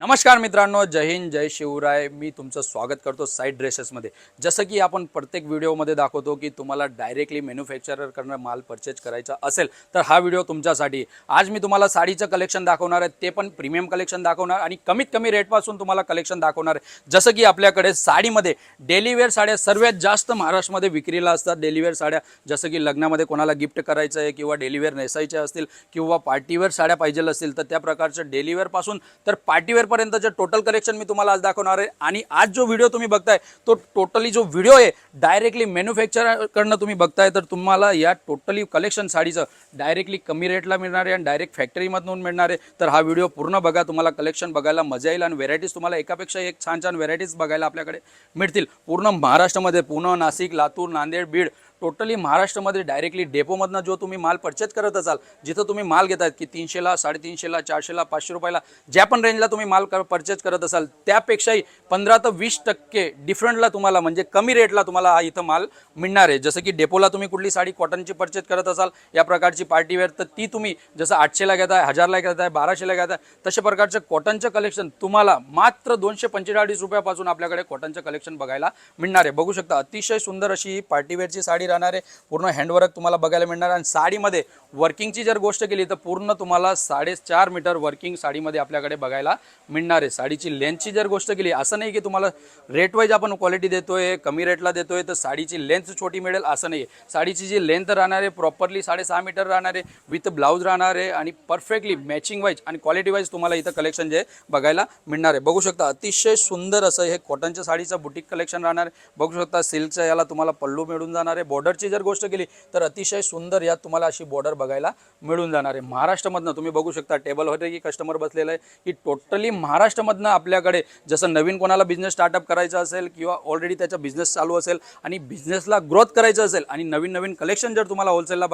नमस्कार मित्रांनो, जय हिंद, जय शिवराय. मी तुमचं स्वागत करतो साईड ड्रेसेसमध्ये. जसं की आपण प्रत्येक व्हिडिओमध्ये दाखवतो की तुम्हाला डायरेक्टली मॅन्युफॅक्चररकडनं माल परचेज करायचा असेल तर हा व्हिडिओ तुमच्यासाठी. आज मी तुम्हाला साडीचं कलेक्शन दाखवणार आहे, ते पण प्रीमियम कलेक्शन दाखवणार आणि कमीत कमी रेटपासून तुम्हाला कलेक्शन दाखवणार आहे. जसं की आपल्याकडे साडीमध्ये डेली वेअर साड्या सर्वात जास्त महाराष्ट्रामध्ये विक्रीला असतात. डेली वेअर साड्या जसं की लग्नामध्ये कोणाला गिफ्ट करायचं आहे किंवा डेली वेअर नेसायच्या असतील किंवा पार्टीवेअर साड्या पाहिजे असतील तर त्या प्रकारचं डेली वेअरपासून तर पार्टीवेअर पर्यंतचे टोटल कलेक्शन मी तुम्हाला आज दाखवणार आहे. आणि आज जो व्हिडिओ तुम्ही बघताय तो टोटली जो व्हिडिओ आहे डायरेक्टली मॅन्युफॅक्चर कडनं तुम्ही बघताय, तर तुम्हाला या टोटली कलेक्शन साडीचं डायरेक्टली कमी रेटला मिळणार आहे आणि डायरेक्ट फॅक्टरीमधून मिळणार आहे. तर हा व्हिडिओ पूर्ण बघा, तुम्हाला कलेक्शन बघायला मजा येईल आणि व्हेरायटीज तुम्हाला एकापेक्षा एक छान छान व्हेरायटीज बघायला आपल्याकडे मिळतील. पूर्ण महाराष्ट्रामध्ये पुणे, नाशिक, लातूर, नांदेड, बीड टोटली महाराष्ट्रामध्ये डायरेक्टली डेपोमधनं जो तुम्ही माल परचेज करत असाल, जिथं तुम्ही माल घेतायत की 300ला, 350ला, 400ला, 500 रुपयाला ज्या पण रेंजला तुम्ही माल परचेज करत असाल त्यापेक्षाही 15 ते 20% डिफरंटला तुम्हाला म्हणजे कमी रेटला तुम्हाला हा इथं माल मिळणार आहे. जसं की डेपोला तुम्ही कुठली साडी कॉटनची परचेज करत असाल या प्रकारची पार्टीवेअर, तर ती तुम्ही जसं 800ला घेताय, 1000ला घेताय, 1200ला घेताय, तशा प्रकारचं कॉटनचं कलेक्शन तुम्हाला मात्र 245 रुपयापासून आपल्याकडे कॉटनचं कलेक्शन बघायला मिळणार आहे. बघू शकता अतिशय सुंदर अशी ही पार्टीवेअरची साडी राहणार आहे. पूर्ण हँडवर्क तुम्हाला बघायला मिळणार आणि साडीमध्ये वर्किंगची जर गोष्ट केली तर पूर्ण तुम्हाला 4.5 मीटर वर्किंग साडीमध्ये आपल्याकडे बघायला मिळणार आहे. साडीची लेंथची जर गोष्ट केली, असं नाही की तुम्हाला रेट वाईज आपण क्वालिटी देतोय, कमी रेटला देतोय तर साडीची लेंथ छोटी मिळेल असं नाही आहे. साडीची जी लेंथ राहणार आहे प्रॉपरली 6.5 मीटर राहणार आहे, विथ ब्लाऊज राहणार आहे आणि परफेक्टली मॅचिंग वाईज आणि क्वालिटी वाईज तुम्हाला इथं कलेक्शन जे बघायला मिळणार आहे. बघू शकता अतिशय सुंदर असं हे कॉटनच्या साडीचं बुटीक कलेक्शन राहणार आहे. बघू शकता सिल्कच्या याला तुम्हाला पल्लू मिळून जाणार आहे. बॉर्डरची जर गोष्ट केली तर अतिशय सुंदर यात तुम्हाला अशी बॉर्डर बघायला मिळून जाणार आहे. महाराष्ट्रामधनं तुम्ही बघू शकता टेबलवर की कस्टमर बसलेलं आहे की टोटली महाराष्ट्रामधनं आपल्याकडे जसं नवीन कोणाला बिझनेस स्टार्टअप करायचा असेल किंवा ऑलरेडी त्याचा बिझनेस चालू असेल आणि बिझनेसला ग्रोथ करायचं असेल आणि नवीन नवीन कलेक्शन जर तुम्हाला होलसेलला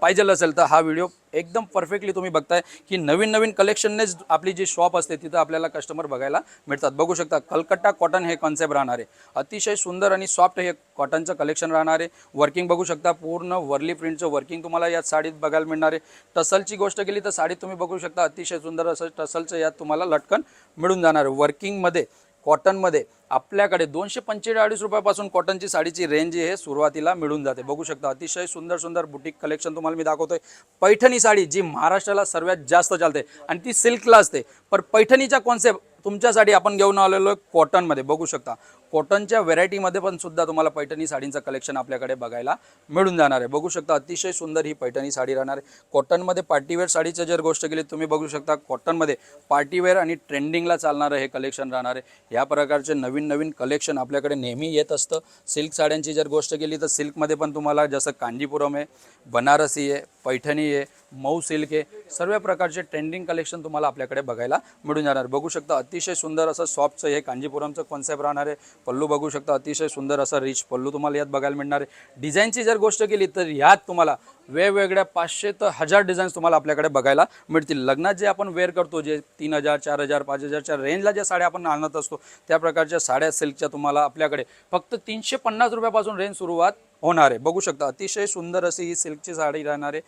पाहिजे असेल तर हा व्हिडिओ एकदम परफेक्टली तुम्ही बघताय की नवीन नवीन कलेक्शननेच आपली जी शॉप असते तिथं आपल्याला कस्टमर बघायला मिळतात. बघू शकता कलकत्ता कॉटन हे कॉन्सेप्ट राहणार आहे. अतिशय सुंदर आणि सॉफ्ट हे कॉटनचं कलेक्शन राहणार आहे. वर्किंग बघू शकता पूर्ण वर्ली प्रिंटचं वर्किंग तुम्हाला यात साडीत बघायला मिळणार आहे. टसलची गोष्ट केली तर साडीत तुम्ही बघू शकता अतिशय सुंदर असं टसलचं यात तुम्हाला लटकन मिळून जाणार आहे. वर्किंगमध्ये कॉटनमध्ये आपल्याकडे 245 रुपयापासून कॉटनची साडीची रेंज हे सुरुवातीला मिळून जाते. बघू शकता अतिशय सुंदर सुंदर बुटीक कलेक्शन तुम्हाला मी दाखवतोय. पैठणी साडी जी महाराष्ट्राला सर्वात जास्त चालते आणि ती सिल्कला असते, पण पैठणीचा कॉन्सेप्ट तुमच्यासाठी आपण घेऊन आलेलो आहे कॉटनमध्ये. बघू शकता कॉटनच्या व्हेरायटीमध्ये पण सुद्धा तुम्हाला पैठणी साडींचं कलेक्शन आपल्याकडे बघायला मिळून जाणार आहे. बघू शकता अतिशय सुंदर ही पैठणी साडी राहणार आहे. कॉटनमध्ये पार्टीवेअर साडीचं जर गोष्ट केली तुम्ही बघू शकता कॉटनमध्ये पार्टीवेअर आणि ट्रेंडिंगला चालणारं हे कलेक्शन राहणार आहे. या प्रकारचे नवीन नवीन कलेक्शन आपल्याकडे नेहमी येत असतं. सिल्क साड्यांची जर गोष्ट केली तर सिल्कमध्ये पण तुम्हाला जसं कांजीपुरम आहे, बनारसी आहे, पैठणी आहे, मऊ सिल्क आहे, सर्व प्रकारचे ट्रेंडिंग कलेक्शन तुम्हाला आपल्याकडे बघायला मिळून जाणार. बघू शकता अतिशय सुंदर असं सॉफ्टचं हे कांजीपुरमचं कॉन्सेप्ट राहणार आहे. पल्लू बघू शकता अतिशय सुंदर असं रिच पल्लू तुम्हाला यात बघायला मिळणार आहे. डिझाईनची जर गोष्ट केली तर यात तुम्हाला वेगवेगळ्या 500 ते 1000 डिझाईन्स तुम्हाला आपल्याकडे बघायला मिळतील. लग्नात जे आपण वेअर करतो जे 3000, 4000, 5000च्या रेंजला ज्या साड्या आपण आणत असतो त्या प्रकारच्या साड्या सिल्कच्या तुम्हाला आपल्याकडे फक्त 350 रुपयापासून रेंज सुरुवात होणार आहे. बघू शकता अतिशय सुंदर अशी ही सिल्कची साडी राहणार आहे.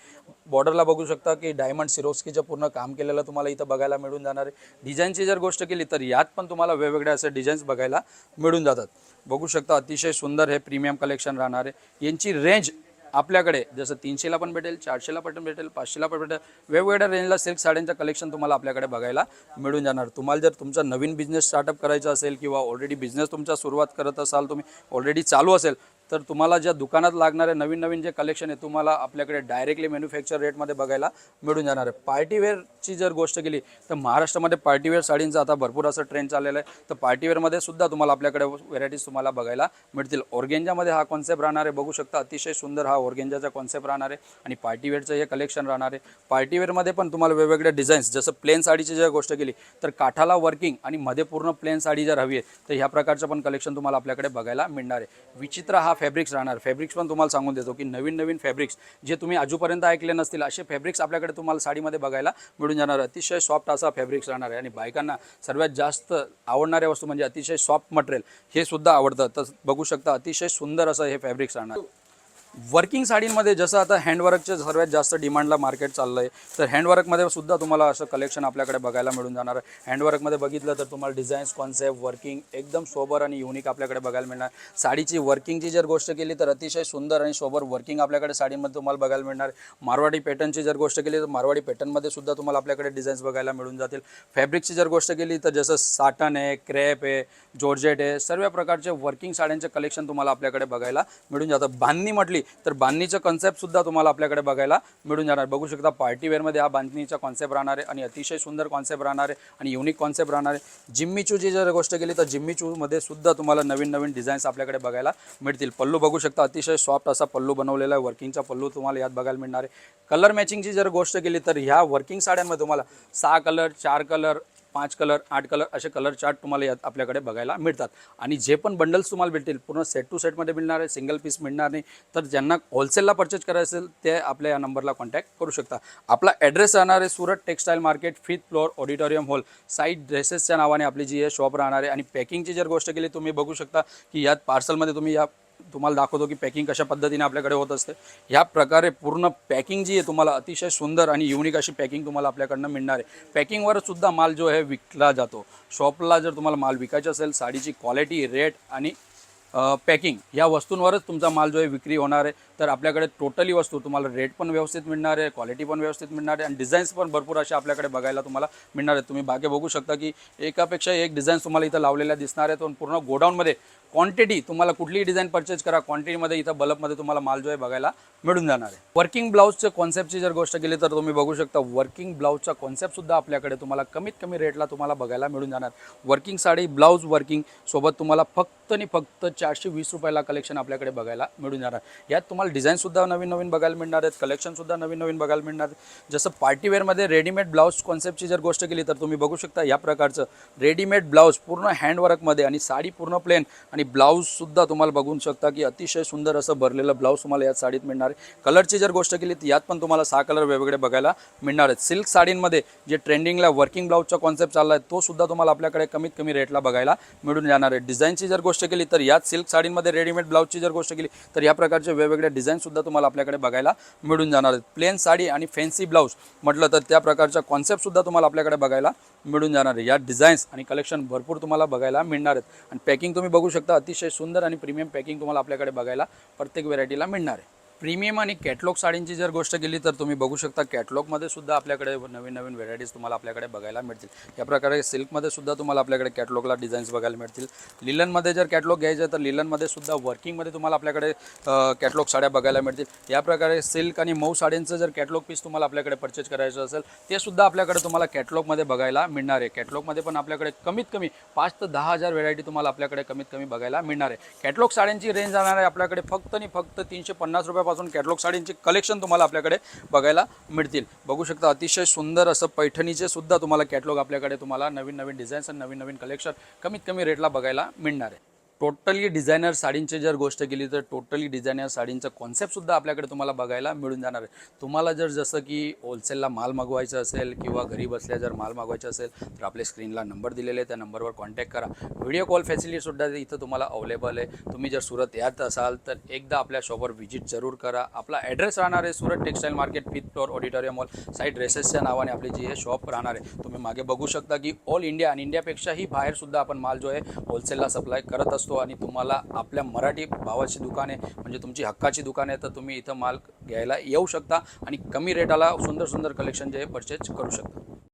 बॉर्डरला बघू शकता की डायमंड सिरोस्कीचं पूर्ण काम केलेलं तुम्हाला इथं बघायला मिळून जाणार आहे. डिझाईनची जर गोष्ट केली तर यात पण तुम्हाला वेगवेगळे असे डिझाईन्स बघायला मिळून जातात. बघू शकता अतिशय सुंदर हे प्रीमियम कलेक्शन राहणार आहे. यांची रेंज आपल्याकडे जसं 300ला पण भेटेल, 400ला पण भेटेल, 500ला पण भेटेल, वेगवेगळ्या रेंजला सिल्क साड्यांचं कलेक्शन तुम्हाला आपल्याकडे बघायला मिळून जाणार. तुम्हाला जर तुमचा नवीन बिझनेस स्टार्टअप करायचा असेल किंवा ऑलरेडी बिझनेस तुमचा सुरुवात करत असाल, तुम्ही ऑलरेडी चालू असेल तर तुम्हाला ज्या दुकानात लागणारे नवीन नवीन जे कलेक्शन आहे तुम्हाला आपल्याकडे डायरेक्टली मॅन्युफॅक्चर रेटमध्ये बघायला मिळून जाणार आहे. पार्टीवेअरची जर गोष्ट केली तर महाराष्ट्रामध्ये पार्टीवेअर साडींचा आता भरपूर असं ट्रेंड चाललेलं आहे. तर पार्टीवेअरमध्ये सुद्धा तुम्हाला आपल्याकडे व्हेरायटीज तुम्हाला बघायला मिळतील. ऑर्गेंजामध्ये हा कॉन्सेप्ट राहणार आहे. बघू शकता अतिशय सुंदर हा ऑर्गेंजाचा कॉन्सेप्ट राहणार आहे आणि पार्टीवेअरचं हे कलेक्शन राहणार आहे. पार्टीवेअरमध्ये पण तुम्हाला वेगवेगळे डिझाईन्स जसं प्लेन साडीची जर गोष्ट केली तर काठाला वर्किंग आणि मध्ये पूर्ण प्लेन साडी जर हवी आहे तर ह्या प्रकारचं पण कलेक्शन तुम्हाला आपल्याकडे बघायला मिळणार आहे. विचित्र हा फॅब्रिक्स राहणार. फॅब्रिक्स पण तुम्हाला सांगून देतो की नवीन नवीन फॅब्रिक्स जे तुम्ही अजूनपर्यंत ऐकले नसतील असे फॅब्रिक्स आपल्याकडे तुम्हाला साडीमध्ये बघायला मिळून जाणार. अतिशय सॉफ्ट असा फॅब्रिक्स राहणार आहे आणि बायकांना सर्वात जास्त आवडणाऱ्या वस्तू म्हणजे अतिशय सॉफ्ट मटेरियल हे सुद्धा आवडतं. तर बघू शकता अतिशय सुंदर असं हे फॅब्रिक्स राहणार. वर्किंग साडींमध्ये जसं आता हँडवर्कचे सर्वात जास्त डिमांडला मार्केट चाललं आहे, तर हँडवर्कमध्ये सुद्धा तुम्हाला असं कलेक्शन आपल्याकडे बघायला मिळून जाणार आहे. हँडवर्कमध्ये बघितलं तर तुम्हाला डिझाईन्स, कॉन्सेप्ट, वर्किंग एकदम सोबर आणि युनिक आपल्याकडे बघायला मिळणार. साडीची वर्किंगची जर गोष्ट केली तर अतिशय सुंदर आणि सोबर वर्किंग आपल्याकडे साडीमध्ये तुम्हाला बघायला मिळणार आहे. मारवाडी पॅटर्नची जर गोष्ट केली तर मारवाडी पॅटर्नमध्ये सुद्धा तुम्हाला आपल्याकडे डिझाईन्स बघायला मिळून जातील. फॅब्रिकची जर गोष्ट केली तर जसं साटन आहे, क्रेप आहे, जॉर्जेट आहे, सर्व प्रकारचे वर्किंग साड्यांचे कलेक्शन तुम्हाला आपल्याकडे बघायला मिळून जातं. बांधणी म्हटली तर बांधणीचं कॉन्सेप्ट सुद्धा तुम्हाला आपल्याकडे बघायला मिळून जाणार. बघू शकता पार्टीवेअरमध्ये हा बांधणीचा कॉन्सेप्ट राहणार आहे आणि अतिशय सुंदर कॉन्सेप्ट राहणार आहे आणि युनिक कॉन्सेप्ट राहणार आहे. जिम्मी चूची जर गोष्ट केली तर जिम्मी चूमध्ये सुद्धा तुम्हाला नवीन नवीन डिझाईन्स आपल्याकडे बघायला मिळतील. पल्लू बघू शकता, अतिशय सॉफ्ट असा पल्लू बनवलेला आहे. वर्किंगचा पल्लू तुम्हाला यात बघायला मिळणार आहे. कलर मॅचिंगची जर गोष्ट केली तर ह्या वर्किंग साड्यांमध्ये तुम्हाला 6 कलर, 4 कलर, 5 कलर, 8 कलर असे कलर चार्ट तुम्हाला यात आपल्याकडे बघायला मिळतात. आणि जे पण बंडल्स तुम्हाला भेटतील पूर्ण सेट टू सेटमध्ये मिळणार आहे, सिंगल पीस मिळणार नाही. तर ज्यांना होलसेलला परचेस करायचं असेल ते आपल्या या नंबरला कॉन्टॅक्ट करू शकता. आपला ॲड्रेस राहणार आहे Surat textile market, 5th floor, auditorium hall, side ड्रेसेसच्या नावाने आपली जी आहे शॉप राहणार आहे. आणि पॅकिंगची जर गोष्ट केली तुम्ही बघू शकता की यात पार्सलमध्ये तुम्हाला दाखवतो की पॅकिंग कशा पद्धतीने आपल्याकडे होत असते. ह्या प्रकारे पूर्ण पॅकिंग जी आहे तुम्हाला अतिशय सुंदर आणि युनिक अशी पॅकिंग तुम्हाला आपल्याकडनं मिळणार आहे. पॅकिंगवर सुद्धा माल जो आहे विकला जातो. शॉपला जर तुम्हाला माल विकायचा असेल, साडीची क्वालिटी, रेट आणि पॅकिंग या वस्तूंवरच तुमचा माल जो आहे विक्री होणार आहे. तर आपल्याकडे टोटली वस्तू तुम्हाला रेट पण व्यवस्थित मिळणार आहे, क्वालिटी पण व्यवस्थित मिळणार आहे आणि डिझाईन्स पण भरपूर अशा आपल्याकडे बघायला तुम्हाला मिळणार आहेत. तुम्ही बागे बघू शकता की एकापेक्षा एक डिझाईन्स तुम्हाला इथं लावलेल्या दिसणार आहेत. पण पूर्ण गोडाऊनमध्ये क्वांटिटी तुम्हाला कुठलीही डिझाईन परचेस करा, क्वांटिटीमध्ये इथं बल्कमध्ये तुम्हाला माल जो आहे बघायला मिळून जाणार आहे. वर्किंग ब्लाऊजच्या कॉन्सेप्टची जर गोष्ट केली तर तुम्ही बघू शकता वर्किंग ब्लाऊजचा कॉन्सेप्टसुद्धा आपल्याकडे तुम्हाला कमीत कमी रेटला तुम्हाला बघायला मिळून जाणार. वर्किंग साडी ब्लाऊज वर्किंग सोबत तुम्हाला फक्त आणि फक्त 420 रुपयाला कलेक्शन आपल्याकडे बघायला मिळून जाणार. यात तुम्हाला डिझाईनसुद्धा नवीन नवीन बघायला मिळणार आहेत, कलेक्शनसुद्धा नवीन नवीन बघायला मिळणार आहेत. जसं पार्टीवेअरमध्ये रेडीमेड ब्लाऊज कॉन्सेप्टची जर गोष्ट केली तर तुम्ही बघू शकता या प्रकारचं रेडीमेड ब्लाऊज पूर्ण हँडवर्कमध्ये आणि साडी पूर्ण प्लेन आणि ब्लाऊजसुद्धा तुम्हाला बघू शकता की अतिशय सुंदर असं भरलेलं ब्लाऊज तुम्हाला यात साडीत मिळणार आहे. कलरची जर गोष्ट केली तर यात पण तुम्हाला 6 कलर वेगवेगळे बघायला मिळणार आहेत. सिल्क साडींमध्ये जे ट्रेंडिंगला वर्किंग ब्लाऊजचा कॉन्सेप्ट चालला आहे तो सुद्धा तुम्हाला आपल्याकडे कमीत कमी रेटला बघायला मिळून जाणार आहे. डिझाईनची जर गोष्ट केली तर यात सिल्क साडींमध्ये रेडीमेड ब्लाऊजची जर गोष्ट केली तर या प्रकारचे वेगवेगळे डिझाईनसुद्धा तुम्हाला आपल्याकडे बघायला मिळून जाणार आहेत. प्लेन साडी आणि फॅन्सी ब्लाऊज म्हटलं तर त्या प्रकारचा कॉन्सेप्टसुद्धा तुम्हाला आपल्याकडे बघायला मिळून जाणार आहे. या डिझाईन्स आणि कलेक्शन भरपूर तुम्हाला बघायला मिळणार आहेत. आणि पॅकिंग तुम्ही बघू शकता अतिशय सुंदर आणि प्रीमियम पॅकिंग तुम्हाला आपल्याकडे बघायला प्रत्येक व्हेरायटीला मिळणार आहे. प्रीमियम आणि कॅटलॉग साडींची जर गोष्ट केली तर तुम्ही बघू शकता कॅटलॉगमध्ये सुद्धा आपल्याकडे नवीन नवीन व्हेरायटीज तुम्हाला आपल्याकडे बघायला मिळतील. या प्रकारे सिल्कमध्ये सुद्धा तुम्हाला आपल्याकडे कॅटलॉगला डिझाईन्स बघायला मिळतील. लिलनमध्ये जर कॅटलॉग घ्यायचं तर लिलनमध्ये सुद्धा वर्किंगमध्ये तुम्हाला आपल्याकडे कॅटलॉग साड्या बघायला मिळतील. या प्रकारे सिल्क आणि मऊ साड्यांचं जर कॅटलॉग पीस तुम्हाला आपल्याकडे परचेस करायचं असेल ते सुद्धा आपल्याकडे तुम्हाला कॅटलॉगमध्ये बघायला मिळणार आहे. कॅटलॉगमध्ये पण आपल्याकडे कमीत कमी 5 ते 10,000 व्हेरायटी तुम्हाला आपल्याकडे कमीत कमी बघायला मिळणार आहे. कॅटलॉग साड्यांची रेंज जाणार आहे आपल्याकडे फक्त आणि फक्त 350 रुपयापासून कॅटलॉग साडींची कलेक्शन तुम्हाला आपल्याकडे बघायला मिळतील. बघू शकता अतिशय सुंदर असं पैठणीचे सुद्धा तुम्हाला कॅटलॉग आपल्याकडे तुम्हाला नवीन नवीन डिझाईन्स आणि नवीन नवीन कलेक्शन कमीत कमी रेटला बघायला मिळणार आहे. टोटली डिझायनर साडींची जर गोष्ट केली तर टोटली डिझायनर साडींचा कॉन्सेप्टसुद्धा आपल्याकडे तुम्हाला बघायला मिळून जाणार आहे. तुम्हाला जसं की होलसेलला माल मागवायचा असेल किंवा घरी बसल्या जर माल मागवायचा असेल तर आपल्या स्क्रीनला नंबर दिलेले आहे, त्या नंबरवर कॉन्टॅक्ट करा. व्हिडिओ कॉल फॅसिलिटीसुद्धा इथं तुम्हाला अवेलेबल आहे. तुम्ही जर सुरत यात असाल तर एकदा आपल्या शॉपवर व्हिजिट जरूर करा. आपला ॲड्रेस राहणार आहे Surat textile market, 5th floor, auditorium hall, side ड्रेसेसच्या नावाने आपली जी आहे शॉप राहणार आहे. तुम्ही मागे बघू शकता की ऑल इंडिया आणि इंडियापेक्षाही बाहेरसुद्धा आपण माल जो आहे होलसेलला सप्लाय करत असतो. आणि तुम्हाला आपल्या मराठी भावाची दुकाने म्हणजे तुमची हक्काची दुकाने तर तुम्ही इथं माल घ्यायला येऊ शकता आणि कमी रेटाला सुंदर सुंदर कलेक्शन जे परचेज करू शकता.